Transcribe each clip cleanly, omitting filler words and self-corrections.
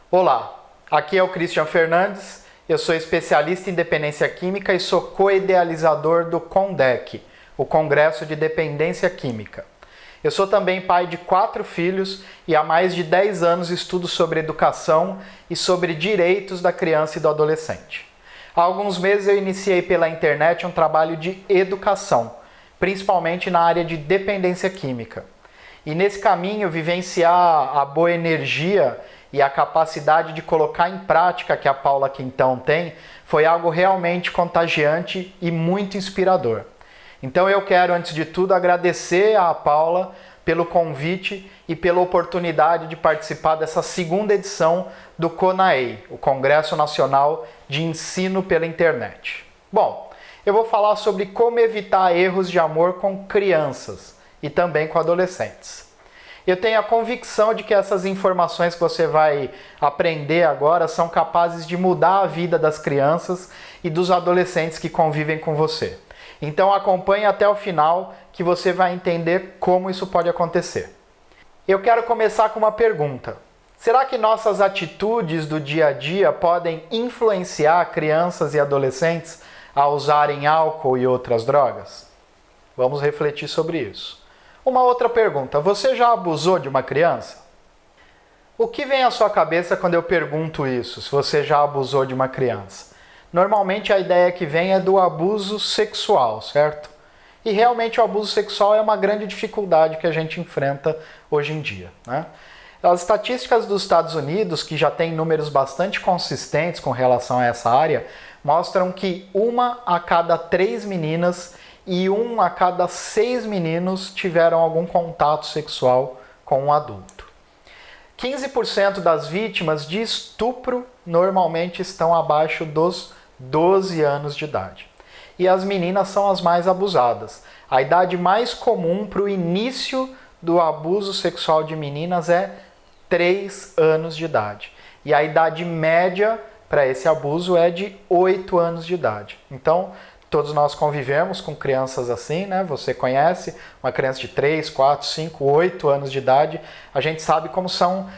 Olá, aqui é o Christian Fernandes, eu sou especialista em dependência química e sou co-idealizador do CONDEC, o Congresso de Dependência Química. Eu sou também pai de 4 filhos e há mais de 10 anos estudo sobre educação e sobre direitos da criança e do adolescente. Há alguns meses eu iniciei pela internet um trabalho de educação, principalmente na área de dependência química. E nesse caminho, vivenciar a boa energia e a capacidade de colocar em prática que a Paula Quintão tem foi algo realmente contagiante e muito inspirador. Então eu quero, antes de tudo, agradecer à Paula pelo convite e pela oportunidade de participar dessa segunda edição do CONAEI, o Congresso Nacional de Ensino pela Internet. Bom, eu vou falar sobre como evitar erros de amor com crianças e também com adolescentes. Eu tenho a convicção de que essas informações que você vai aprender agora são capazes de mudar a vida das crianças e dos adolescentes que convivem com você. Então acompanhe até o final que você vai entender como isso pode acontecer. Eu quero começar com uma pergunta. Será que nossas atitudes do dia a dia podem influenciar crianças e adolescentes a usarem álcool e outras drogas? Vamos refletir sobre isso. Uma outra pergunta, você já abusou de uma criança? O que vem à sua cabeça quando eu pergunto isso, se você já abusou de uma criança? Normalmente a ideia que vem é do abuso sexual, certo? E realmente o abuso sexual é uma grande dificuldade que a gente enfrenta hoje em dia, né? As estatísticas dos Estados Unidos, que já têm números bastante consistentes com relação a essa área, mostram que 1 a cada 3 meninas e 1 a cada 6 meninos tiveram algum contato sexual com um adulto. 15% das vítimas de estupro normalmente estão abaixo dos 12 anos de idade. E as meninas são as mais abusadas. A idade mais comum para o início do abuso sexual de meninas é 3 anos de idade. E a idade média para esse abuso é de 8 anos de idade. Então, todos nós convivemos com crianças assim, né? Você conhece uma criança de 3, 4, 5, 8 anos de idade. A gente sabe como são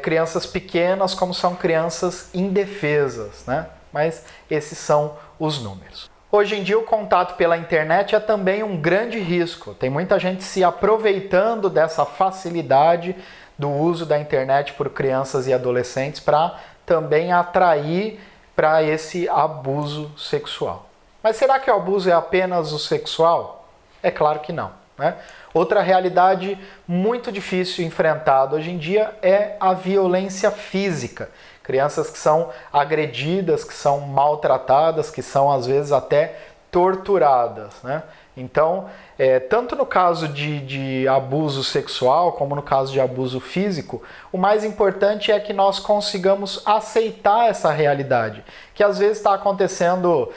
crianças pequenas, como são crianças indefesas, né? Mas esses são os números. Hoje em dia o contato pela internet é também um grande risco. Tem muita gente se aproveitando dessa facilidade do uso da internet por crianças e adolescentes para também atrair para esse abuso sexual. Mas será que o abuso é apenas o sexual? É claro que não, né? Outra realidade muito difícil enfrentada hoje em dia é a violência física. Crianças que são agredidas, que são maltratadas, que são às vezes até torturadas, né? Então, tanto no caso de abuso sexual como no caso de abuso físico, o mais importante é que nós consigamos aceitar essa realidade, que às vezes está acontecendo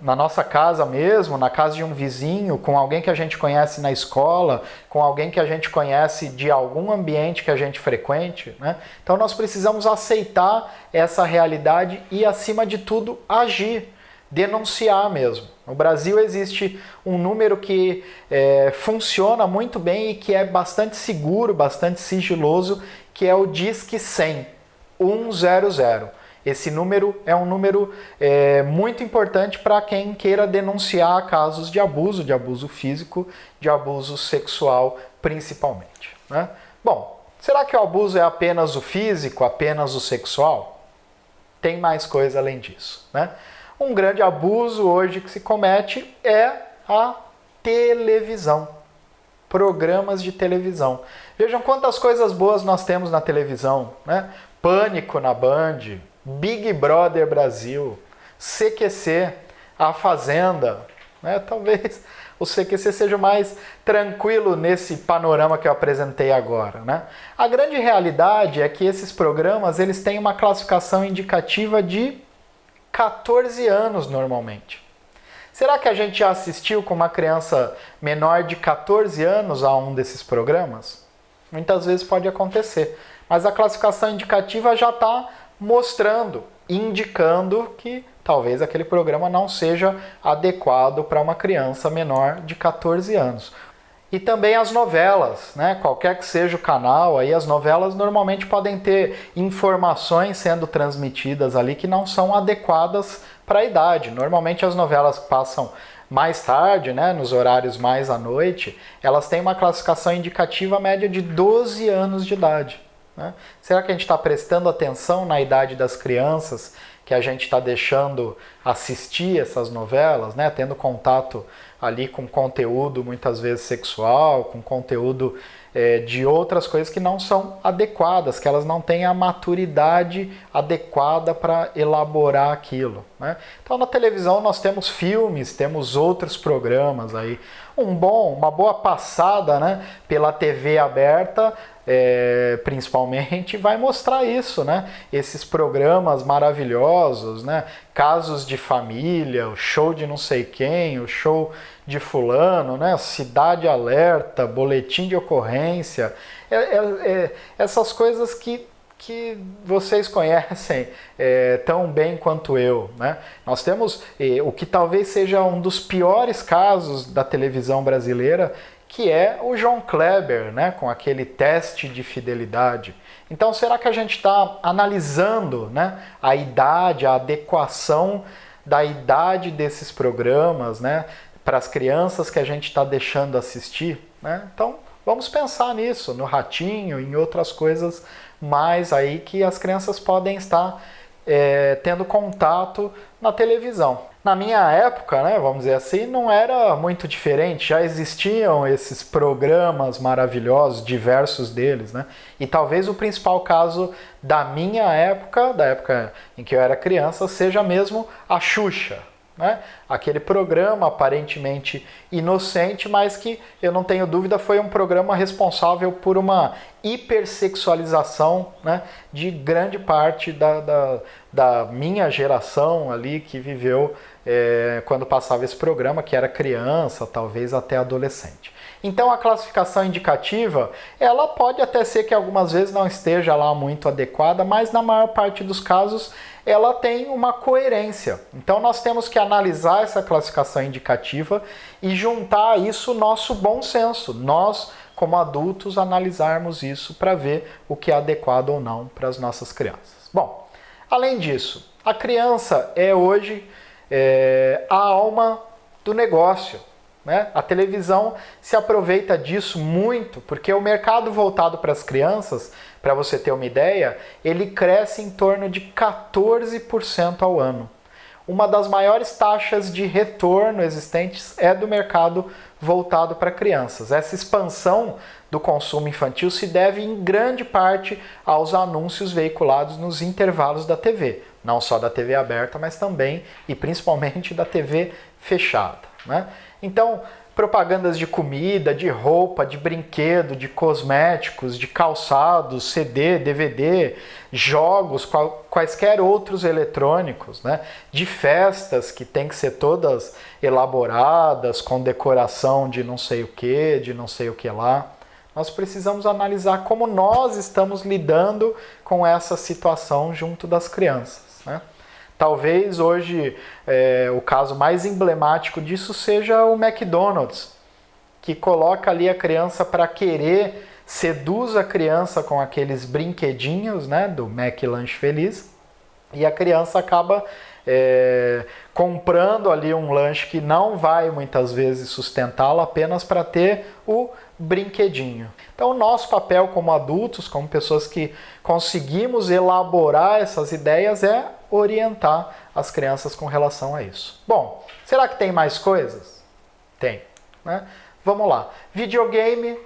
na nossa casa mesmo, na casa de um vizinho, com alguém que a gente conhece na escola, com alguém que a gente conhece de algum ambiente que a gente frequente, né? Então nós precisamos aceitar essa realidade e, acima de tudo, agir. Denunciar mesmo. No Brasil existe um número que funciona muito bem e que é bastante seguro, bastante sigiloso, que é o Disque 100, 100. Esse número é um número muito importante para quem queira denunciar casos de abuso físico, de abuso sexual principalmente, né? Bom, será que o abuso é apenas o físico, apenas o sexual? Tem mais coisa além disso, né? Um grande abuso hoje que se comete é a televisão. Programas de televisão. Vejam quantas coisas boas nós temos na televisão, né? Pânico na Band, Big Brother Brasil, CQC, A Fazenda, né? Talvez o CQC seja mais tranquilo nesse panorama que eu apresentei agora, né? A grande realidade é que esses programas eles têm uma classificação indicativa de 14 anos normalmente. Será que a gente já assistiu com uma criança menor de 14 anos a um desses programas? Muitas vezes pode acontecer, mas a classificação indicativa já está mostrando, indicando que talvez aquele programa não seja adequado para uma criança menor de 14 anos. E também as novelas, né? Qualquer que seja o canal, aí as novelas normalmente podem ter informações sendo transmitidas ali que não são adequadas para a idade. Normalmente as novelas que passam mais tarde, né, nos horários mais à noite, elas têm uma classificação indicativa média de 12 anos de idade. Né? Será que a gente está prestando atenção na idade das crianças que a gente está deixando assistir essas novelas, né? Tendo contato ali com conteúdo muitas vezes sexual, com conteúdo de outras coisas que não são adequadas, que elas não têm a maturidade adequada para elaborar aquilo, né? Então na televisão nós temos filmes, temos outros programas aí, uma boa passada, né, pela TV aberta, principalmente, vai mostrar isso, né? Esses programas maravilhosos, né? Casos de família, o show de não sei quem, o show de fulano, né? Cidade Alerta, boletim de ocorrência, essas coisas que vocês conhecem tão bem quanto eu, né? Nós temos o que talvez seja um dos piores casos da televisão brasileira, que é o João Kleber, né, com aquele teste de fidelidade. Então, será que a gente está analisando, né, a idade, a adequação da idade desses programas, né, para as crianças que a gente está deixando assistir? Né? Então, vamos pensar nisso, no Ratinho, em outras coisas mais aí que as crianças podem estar tendo contato na televisão. Na minha época, né, vamos dizer assim, não era muito diferente, já existiam esses programas maravilhosos, diversos deles, né? E talvez o principal caso da minha época, da época em que eu era criança, seja mesmo a Xuxa, né? Aquele programa aparentemente inocente, mas que, eu não tenho dúvida, foi um programa responsável por uma hipersexualização, né, de grande parte da minha geração ali que viveu quando passava esse programa, que era criança, talvez até adolescente. Então a classificação indicativa, ela pode até ser que algumas vezes não esteja lá muito adequada, mas na maior parte dos casos ela tem uma coerência. Então nós temos que analisar essa classificação indicativa e juntar a isso o nosso bom senso. Nós, como adultos, analisarmos isso para ver o que é adequado ou não para as nossas crianças. Bom, além disso, a criança é hoje a alma do negócio, né? A televisão se aproveita disso muito, porque o mercado voltado para as crianças, para você ter uma ideia, ele cresce em torno de 14% ao ano. Uma das maiores taxas de retorno existentes é do mercado voltado para crianças. Essa expansão do consumo infantil se deve em grande parte aos anúncios veiculados nos intervalos da TV. Não só da TV aberta, mas também e principalmente da TV fechada, né? Então, propagandas de comida, de roupa, de brinquedo, de cosméticos, de calçados, CD, DVD, jogos, quaisquer outros eletrônicos, né? De festas que tem que ser todas elaboradas, com decoração de não sei o que, de não sei o que lá. Nós precisamos analisar como nós estamos lidando com essa situação junto das crianças, né? Talvez hoje o caso mais emblemático disso seja o McDonald's, que coloca ali a criança para querer, seduz a criança com aqueles brinquedinhos, né, do McLanche Feliz, e a criança acaba comprando ali um lanche que não vai muitas vezes sustentá-la apenas para ter o brinquedinho. Então, o nosso papel como adultos, como pessoas que conseguimos elaborar essas ideias, é orientar as crianças com relação a isso. Bom, será que tem mais coisas? Tem, né? Vamos lá. Videogame,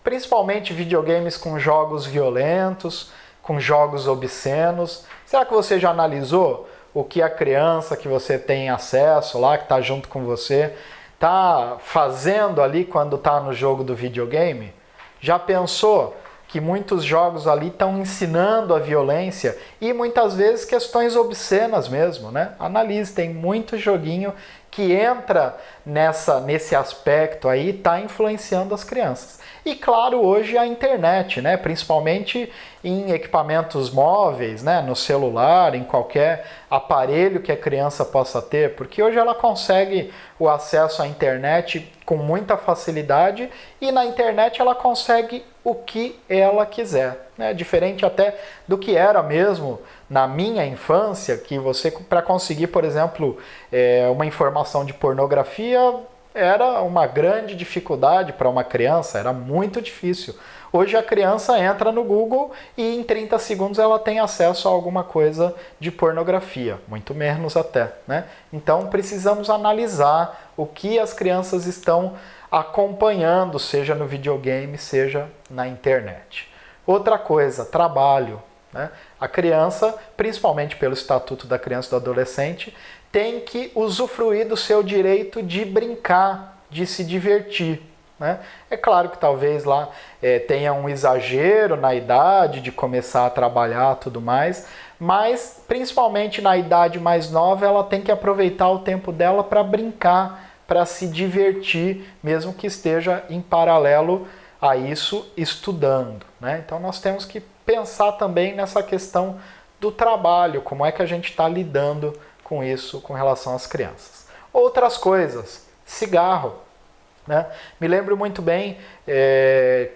principalmente videogames com jogos violentos, com jogos obscenos. Será que você já analisou o que a criança que você tem acesso lá, que está junto com você, está fazendo ali quando está no jogo do videogame? Já pensou que muitos jogos ali estão ensinando a violência e muitas vezes questões obscenas mesmo, né? Analise, tem muito joguinho que entra nesse aspecto aí está influenciando as crianças. E claro, hoje a internet, né? Principalmente em equipamentos móveis, né? No celular, em qualquer aparelho que a criança possa ter, porque hoje ela consegue o acesso à internet com muita facilidade e na internet ela consegue o que ela quiser, né? Diferente até do que era mesmo na minha infância, que você, para conseguir, por exemplo, uma informação de pornografia, era uma grande dificuldade para uma criança, era muito difícil. Hoje a criança entra no Google e em 30 segundos ela tem acesso a alguma coisa de pornografia, muito menos até, né? Então precisamos analisar o que as crianças estão acompanhando, seja no videogame, seja na internet. Outra coisa, trabalho, né? A criança, principalmente pelo Estatuto da Criança e do Adolescente, tem que usufruir do seu direito de brincar, de se divertir, né? É claro que talvez lá tenha um exagero na idade de começar a trabalhar e tudo mais, mas principalmente na idade mais nova ela tem que aproveitar o tempo dela para brincar, para se divertir, mesmo que esteja em paralelo a isso estudando, né? Então nós temos que pensar também nessa questão do trabalho, como é que a gente está lidando com isso com relação às crianças. Outras coisas, cigarro, né? Me lembro muito bem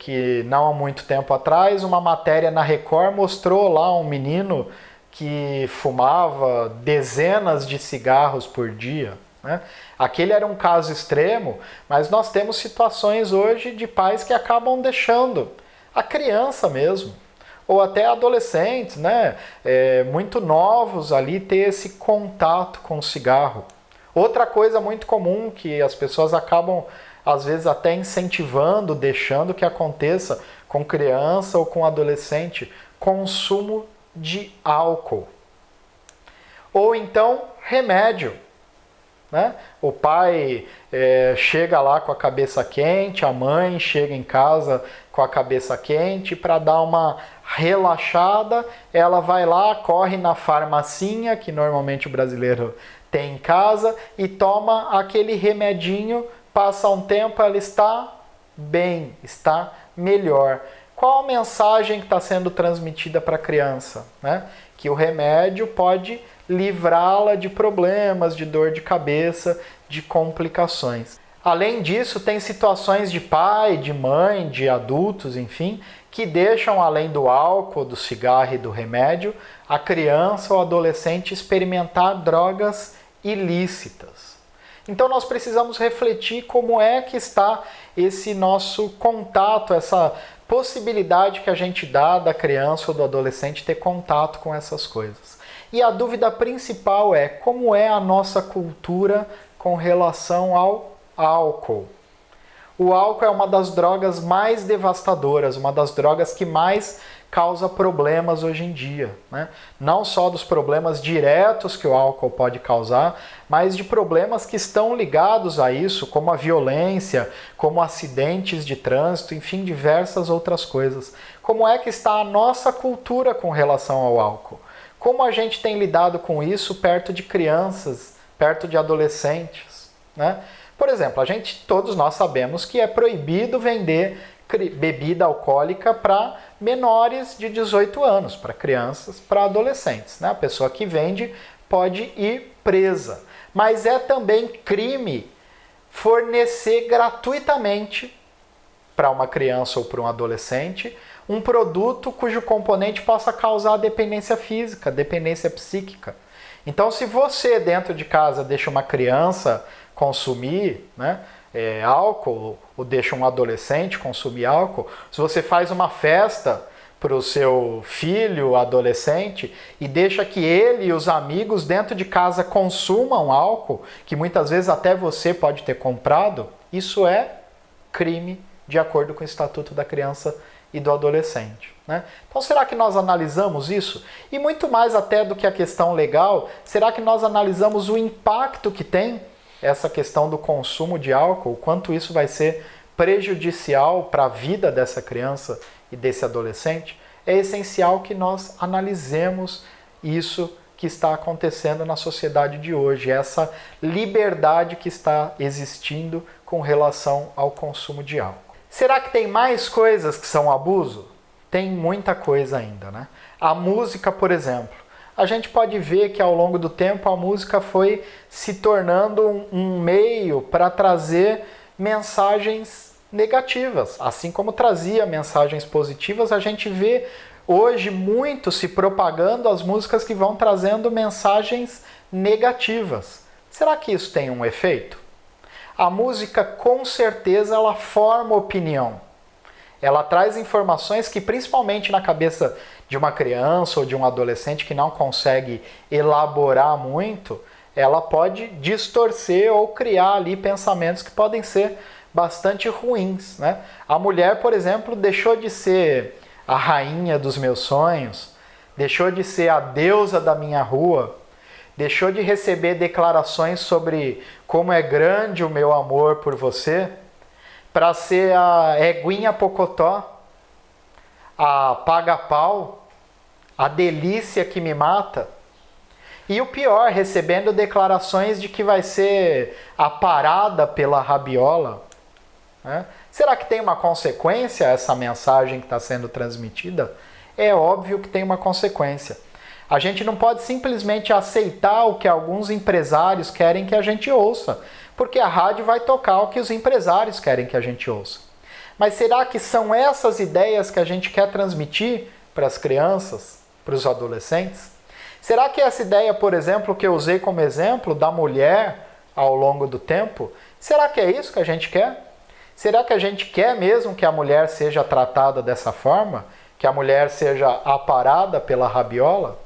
que não há muito tempo atrás uma matéria na Record mostrou lá um menino que fumava dezenas de cigarros por dia, né? Aquele era um caso extremo, mas nós temos situações hoje de pais que acabam deixando a criança mesmo, ou até adolescentes, né, muito novos ali, ter esse contato com o cigarro. Outra coisa muito comum que as pessoas acabam, às vezes, até incentivando, deixando que aconteça com criança ou com adolescente, consumo de álcool. Ou então, remédio, né? O pai chega lá com a cabeça quente, a mãe chega em casa com a cabeça quente, para dar uma relaxada, ela vai lá, corre na farmacinha, que normalmente o brasileiro tem em casa, e toma aquele remedinho, passa um tempo, ela está bem, está melhor. Qual a mensagem que está sendo transmitida para a criança, né? Que o remédio pode livrá-la de problemas, de dor de cabeça, de complicações. Além disso, tem situações de pai, de mãe, de adultos, enfim, que deixam, além do álcool, do cigarro e do remédio, a criança ou adolescente experimentar drogas ilícitas. Então nós precisamos refletir como é que está esse nosso contato, essa possibilidade que a gente dá da criança ou do adolescente ter contato com essas coisas. E a dúvida principal é como é a nossa cultura com relação ao álcool. O álcool é uma das drogas mais devastadoras, uma das drogas que mais causa problemas hoje em dia, né? Não só dos problemas diretos que o álcool pode causar, mas de problemas que estão ligados a isso, como a violência, como acidentes de trânsito, enfim, diversas outras coisas. Como é que está a nossa cultura com relação ao álcool? Como a gente tem lidado com isso perto de crianças, perto de adolescentes, né? Por exemplo, todos nós sabemos que é proibido vender bebida alcoólica para menores de 18 anos, para crianças, para adolescentes, né? A pessoa que vende pode ir presa. Mas é também crime fornecer gratuitamente para uma criança ou para um adolescente um produto cujo componente possa causar dependência física, dependência psíquica. Então, se você dentro de casa deixa uma criança consumir, né, álcool, ou deixa um adolescente consumir álcool, se você faz uma festa para o seu filho adolescente e deixa que ele e os amigos dentro de casa consumam álcool, que muitas vezes até você pode ter comprado, isso é crime de acordo com o Estatuto da Criança e do Adolescente, né? Então, será que nós analisamos isso? E muito mais até do que a questão legal, será que nós analisamos o impacto que tem essa questão do consumo de álcool, quanto isso vai ser prejudicial para a vida dessa criança e desse adolescente? É essencial que nós analisemos isso que está acontecendo na sociedade de hoje, essa liberdade que está existindo com relação ao consumo de álcool. Será que tem mais coisas que são abuso? Tem muita coisa ainda, né? A música, por exemplo. A gente pode ver que ao longo do tempo a música foi se tornando um meio para trazer mensagens negativas. Assim como trazia mensagens positivas, a gente vê hoje muito se propagando as músicas que vão trazendo mensagens negativas. Será que isso tem um efeito? A música, com certeza, ela forma opinião. Ela traz informações que, principalmente na cabeça de uma criança ou de um adolescente que não consegue elaborar muito, ela pode distorcer ou criar ali pensamentos que podem ser bastante ruins, né? A mulher, por exemplo, deixou de ser a rainha dos meus sonhos, deixou de ser a deusa da minha rua, deixou de receber declarações sobre como é grande o meu amor por você, para ser a eguinha pocotó, a paga-pau, a delícia que me mata. E o pior, recebendo declarações de que vai ser a parada pela rabiola. Né? Será que tem uma consequência essa mensagem que está sendo transmitida? É óbvio que tem uma consequência. A gente não pode simplesmente aceitar o que alguns empresários querem que a gente ouça, porque a rádio vai tocar o que os empresários querem que a gente ouça. Mas será que são essas ideias que a gente quer transmitir para as crianças, para os adolescentes? Será que essa ideia, por exemplo, que eu usei como exemplo da mulher ao longo do tempo, será que é isso que a gente quer? Será que a gente quer mesmo que a mulher seja tratada dessa forma? Que a mulher seja aparada pela rabiola?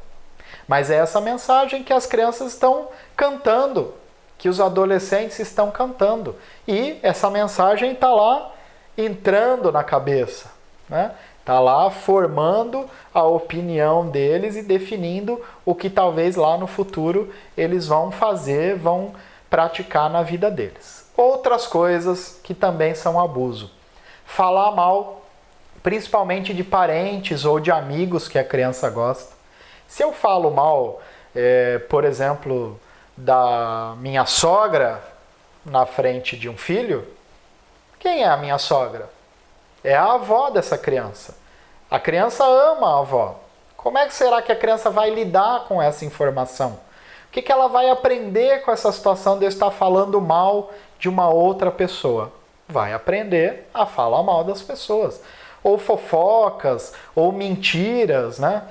Mas é essa mensagem que as crianças estão cantando, que os adolescentes estão cantando. E essa mensagem está lá entrando na cabeça, né? Está lá formando a opinião deles e definindo o que talvez lá no futuro eles vão fazer, vão praticar na vida deles. Outras coisas que também são abuso. Falar mal, principalmente de parentes ou de amigos que a criança gosta. Se eu falo mal, por exemplo, da minha sogra na frente de um filho, quem é a minha sogra? É a avó dessa criança. A criança ama a avó. Como é que será que a criança vai lidar com essa informação? O que ela vai aprender com essa situação de eu estar falando mal de uma outra pessoa? Vai aprender a falar mal das pessoas. Ou fofocas, ou mentiras, né?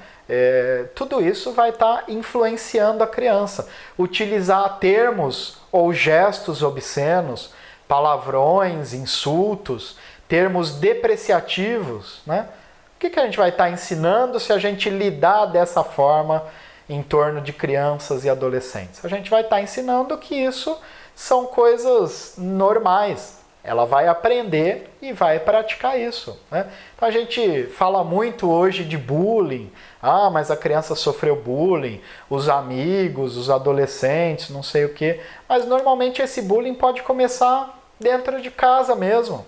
Tudo isso vai estar influenciando a criança. Utilizar termos ou gestos obscenos, palavrões, insultos, termos depreciativos, né? O que a gente vai estar ensinando se a gente lidar dessa forma em torno de crianças e adolescentes? A gente vai estar ensinando que isso são coisas normais. Ela vai aprender e vai praticar isso, né? Então a gente fala muito hoje de bullying. Ah, mas a criança sofreu bullying, os amigos, os adolescentes, não sei o quê. Mas normalmente esse bullying pode começar dentro de casa mesmo,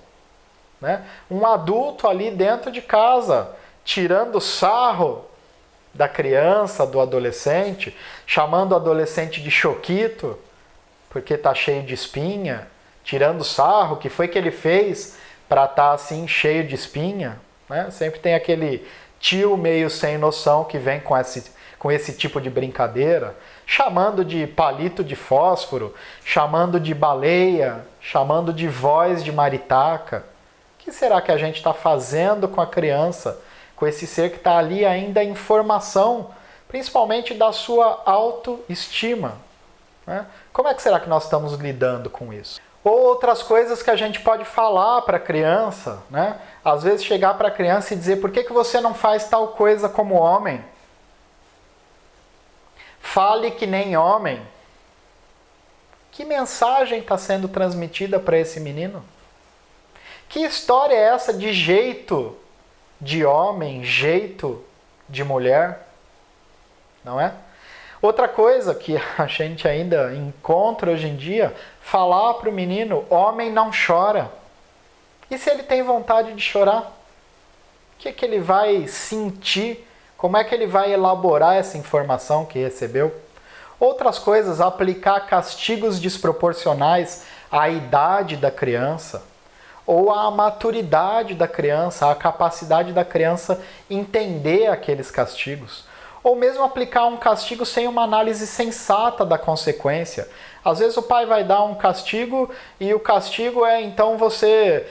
né? Um adulto ali dentro de casa, tirando sarro da criança, do adolescente, chamando o adolescente de choquito, porque está cheio de espinha, tirando sarro, o que foi que ele fez para estar assim cheio de espinha, né? Sempre tem aquele tio meio sem noção que vem com esse tipo de brincadeira, chamando de palito de fósforo, chamando de baleia, chamando de voz de maritaca. O que será que a gente está fazendo com a criança, com esse ser que está ali ainda em formação, principalmente da sua autoestima, né? Como é que será que nós estamos lidando com isso? Ou outras coisas que a gente pode falar para a criança, né? Às vezes chegar para a criança e dizer: por que você não faz tal coisa como homem? Fale que nem homem. Que mensagem está sendo transmitida para esse menino? Que história é essa de jeito de homem, jeito de mulher? Não é? Outra coisa que a gente ainda encontra hoje em dia, falar para o menino: homem não chora. E se ele tem vontade de chorar? O que ele vai sentir Como é que ele vai elaborar essa informação que recebeu? Outras coisas, aplicar castigos desproporcionais à idade da criança ou à maturidade da criança, à capacidade da criança entender aqueles castigos. Ou mesmo aplicar um castigo sem uma análise sensata da consequência. Às vezes o pai vai dar um castigo e o castigo é então você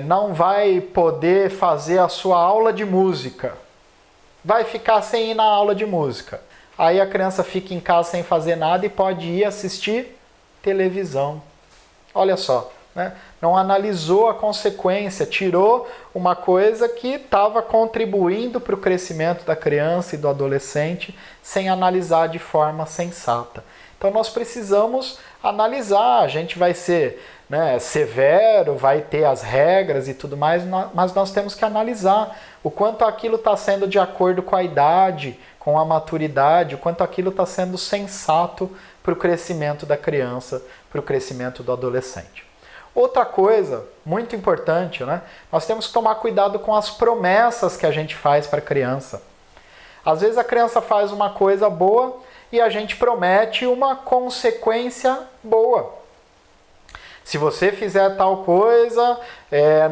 não vai poder fazer a sua aula de música. Vai ficar sem ir na aula de música. Aí a criança fica em casa sem fazer nada e pode ir assistir televisão. Olha só, né? Não analisou a consequência, tirou uma coisa que estava contribuindo para o crescimento da criança e do adolescente sem analisar de forma sensata. Então nós precisamos analisar, a gente vai ser severo, vai ter as regras e tudo mais, mas nós temos que analisar o quanto aquilo está sendo de acordo com a idade, com a maturidade, o quanto aquilo está sendo sensato para o crescimento da criança, para o crescimento do adolescente. Outra coisa muito importante, nós temos que tomar cuidado com as promessas que a gente faz para a criança. Às vezes a criança faz uma coisa boa e a gente promete uma consequência boa. Se você fizer tal coisa,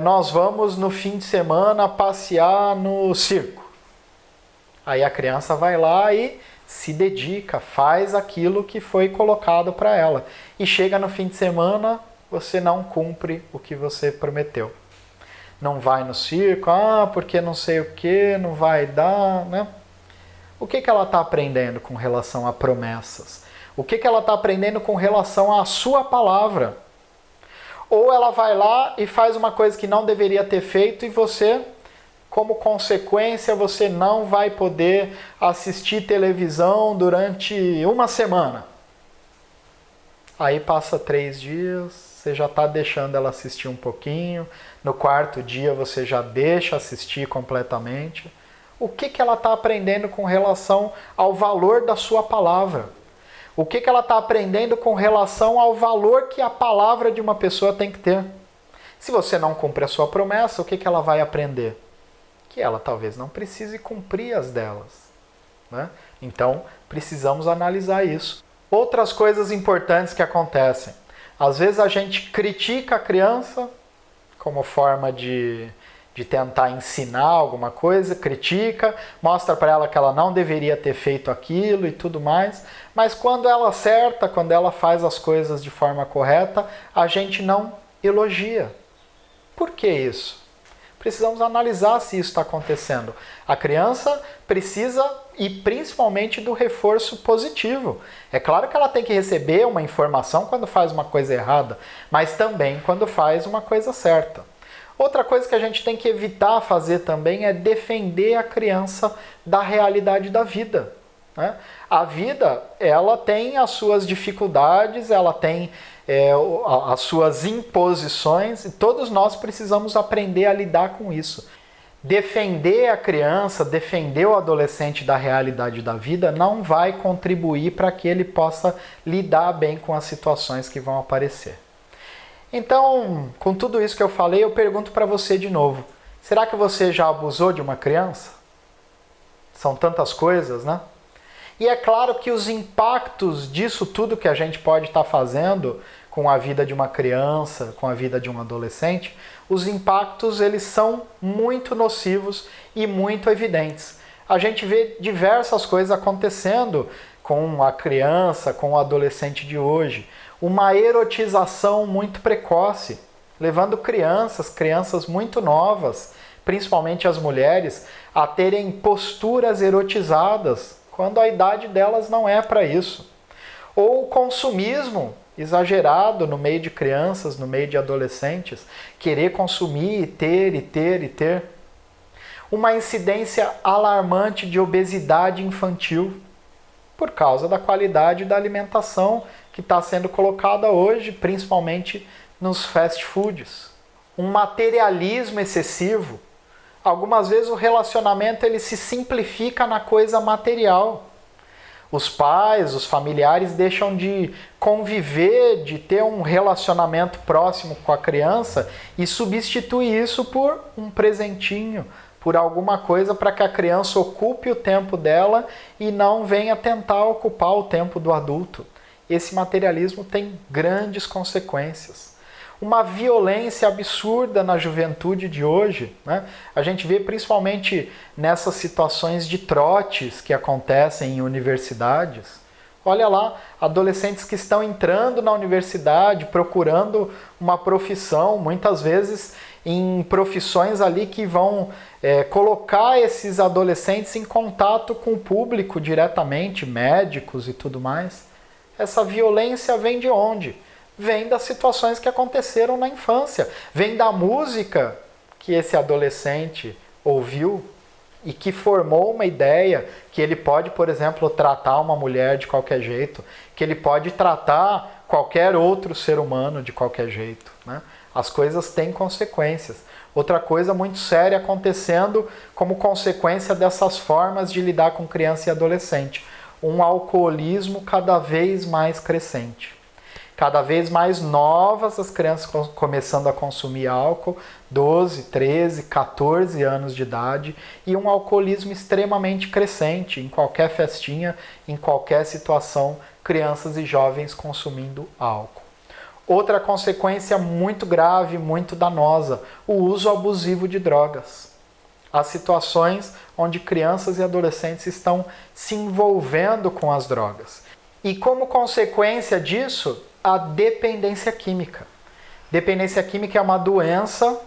nós vamos no fim de semana passear no circo. Aí a criança vai lá e se dedica, faz aquilo que foi colocado para ela. E chega no fim de semana, você não cumpre o que você prometeu. Não vai no circo, porque não sei o que, não vai dar, né? O que ela está aprendendo com relação a promessas? O que ela está aprendendo com relação à sua palavra? Ou ela vai lá e faz uma coisa que não deveria ter feito e você, como consequência, você não vai poder assistir televisão durante uma semana. Aí passa 3 dias, você já está deixando ela assistir um pouquinho. No 4º dia você já deixa assistir completamente. O que ela está aprendendo com relação ao valor da sua palavra? O que ela está aprendendo com relação ao valor que a palavra de uma pessoa tem que ter? Se você não cumpre a sua promessa, o que ela vai aprender? Que ela talvez não precise cumprir as delas, né? Então, precisamos analisar isso. Outras coisas importantes que acontecem. Às vezes a gente critica a criança como forma de tentar ensinar alguma coisa, critica, mostra para ela que ela não deveria ter feito aquilo e tudo mais, mas quando ela acerta, quando ela faz as coisas de forma correta, a gente não elogia. Por que isso? Precisamos analisar se isso está acontecendo. A criança precisa, e principalmente, do reforço positivo. É claro que ela tem que receber uma informação quando faz uma coisa errada, mas também quando faz uma coisa certa. Outra coisa que a gente tem que evitar fazer também é defender a criança da realidade da vida, né? A vida, ela tem as suas dificuldades, ela tem as suas imposições e todos nós precisamos aprender a lidar com isso. Defender a criança, defender o adolescente da realidade da vida não vai contribuir para que ele possa lidar bem com as situações que vão aparecer. Então, com tudo isso que eu falei, eu pergunto para você de novo. Será que você já abusou de uma criança? São tantas coisas, né? E é claro que os impactos disso tudo que a gente pode estar fazendo com a vida de uma criança, com a vida de um adolescente, os impactos eles são muito nocivos e muito evidentes. A gente vê diversas coisas acontecendo com a criança, com o adolescente de hoje. Uma erotização muito precoce, levando crianças muito novas, principalmente as mulheres, a terem posturas erotizadas, quando a idade delas não é para isso. Ou o consumismo exagerado no meio de crianças, no meio de adolescentes, querer consumir e ter. Uma incidência alarmante de obesidade infantil, por causa da qualidade da alimentação que está sendo colocada hoje, principalmente nos fast foods. Um materialismo excessivo. Algumas vezes o relacionamento ele se simplifica na coisa material. Os pais, os familiares deixam de conviver, de ter um relacionamento próximo com a criança e substitui isso por um presentinho, por alguma coisa para que a criança ocupe o tempo dela e não venha tentar ocupar o tempo do adulto. Esse materialismo tem grandes consequências. Uma violência absurda na juventude de hoje, né? A gente vê principalmente nessas situações de trotes que acontecem em universidades. Olha lá, adolescentes que estão entrando na universidade, procurando uma profissão, muitas vezes em profissões ali que vão colocar esses adolescentes em contato com o público diretamente, médicos e tudo mais. Essa violência vem de onde? Vem das situações que aconteceram na infância, vem da música que esse adolescente ouviu e que formou uma ideia que ele pode, por exemplo, tratar uma mulher de qualquer jeito, que ele pode tratar qualquer outro ser humano de qualquer jeito, né? As coisas têm consequências. Outra coisa muito séria acontecendo como consequência dessas formas de lidar com criança e adolescente. Um alcoolismo cada vez mais crescente. Cada vez mais novas as crianças começando a consumir álcool, 12, 13, 14 anos de idade, e um alcoolismo extremamente crescente em qualquer festinha, em qualquer situação, crianças e jovens consumindo álcool. Outra consequência muito grave, muito danosa, o uso abusivo de drogas. As situações onde crianças e adolescentes estão se envolvendo com as drogas. E como consequência disso, a dependência química. Dependência química é uma doença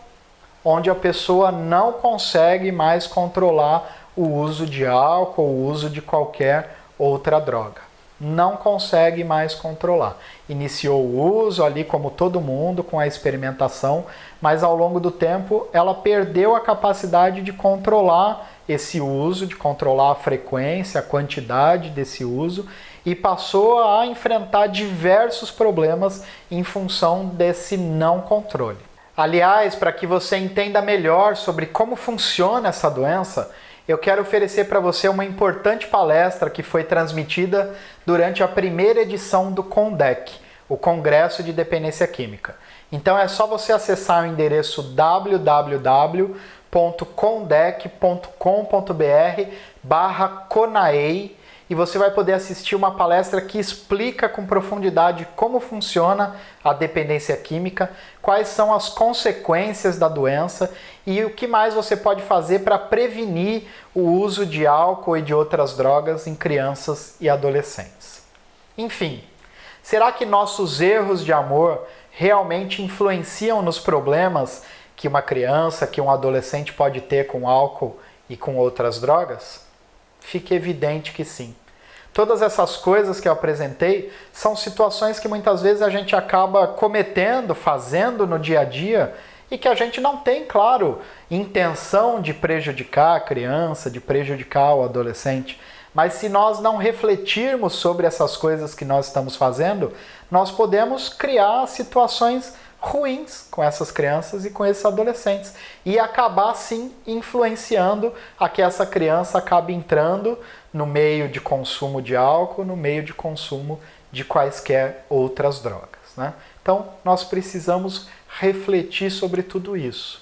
onde a pessoa não consegue mais controlar o uso de álcool, o uso de qualquer outra droga. Não consegue mais controlar. Iniciou o uso ali como todo mundo, com a experimentação, mas ao longo do tempo ela perdeu a capacidade de controlar esse uso, de controlar a frequência, a quantidade desse uso, e passou a enfrentar diversos problemas em função desse não controle. Aliás, para que você entenda melhor sobre como funciona essa doença, eu quero oferecer para você uma importante palestra que foi transmitida durante a primeira edição do CONDEC, o Congresso de Dependência Química. Então é só você acessar o endereço www.condec.com.br/CONAEI e você vai poder assistir uma palestra que explica com profundidade como funciona a dependência química, quais são as consequências da doença e o que mais você pode fazer para prevenir o uso de álcool e de outras drogas em crianças e adolescentes. Enfim, será que nossos erros de amor realmente influenciam nos problemas que uma criança, que um adolescente pode ter com álcool e com outras drogas? Fica evidente que sim. Todas essas coisas que eu apresentei são situações que muitas vezes a gente acaba cometendo, fazendo no dia a dia e que a gente não tem, claro, intenção de prejudicar a criança, de prejudicar o adolescente. Mas se nós não refletirmos sobre essas coisas que nós estamos fazendo, nós podemos criar situações ruins com essas crianças e com esses adolescentes e acabar sim influenciando a que essa criança acabe entrando no meio de consumo de álcool, no meio de consumo de quaisquer outras drogas, né? Então nós precisamos refletir sobre tudo isso.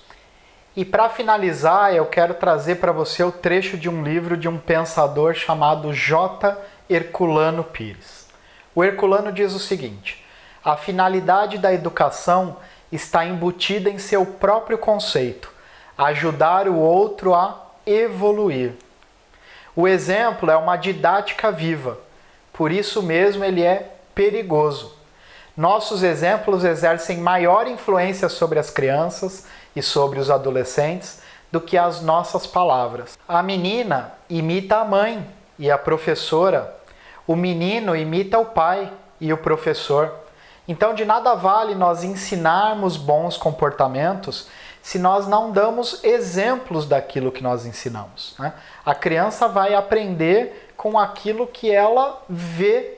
E para finalizar, eu quero trazer para você o trecho de um livro de um pensador chamado J. Herculano Pires. O Herculano diz o seguinte: a finalidade da educação está embutida em seu próprio conceito, ajudar o outro a evoluir. O exemplo é uma didática viva, por isso mesmo ele é perigoso. Nossos exemplos exercem maior influência sobre as crianças e sobre os adolescentes do que as nossas palavras. A menina imita a mãe e a professora, o menino imita o pai e o professor. Então, de nada vale nós ensinarmos bons comportamentos se nós não damos exemplos daquilo que nós ensinamos, né? A criança vai aprender com aquilo que ela vê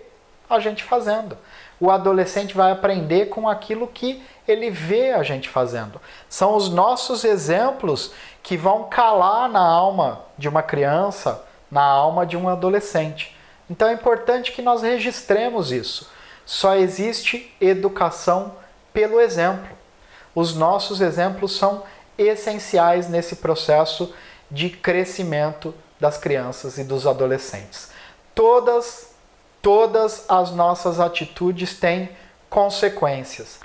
a gente fazendo. O adolescente vai aprender com aquilo que ele vê a gente fazendo. São os nossos exemplos que vão calar na alma de uma criança, na alma de um adolescente. Então é importante que nós registremos isso. Só existe educação pelo exemplo. Os nossos exemplos são essenciais nesse processo de crescimento das crianças e dos adolescentes. Todas as nossas atitudes têm consequências.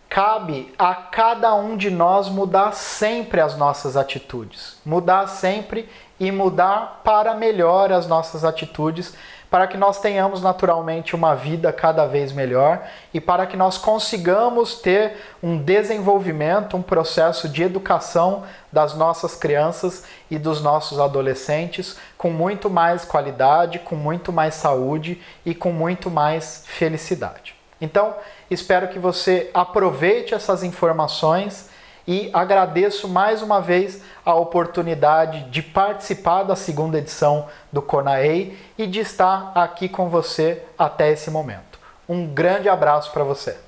Cabe a cada um de nós mudar sempre as nossas atitudes. Mudar sempre e mudar para melhor as nossas atitudes, para que nós tenhamos naturalmente uma vida cada vez melhor e para que nós consigamos ter um desenvolvimento, um processo de educação das nossas crianças e dos nossos adolescentes com muito mais qualidade, com muito mais saúde e com muito mais felicidade. Então, espero que você aproveite essas informações e agradeço mais uma vez a oportunidade de participar da segunda edição do CONAEI e de estar aqui com você até esse momento. Um grande abraço para você.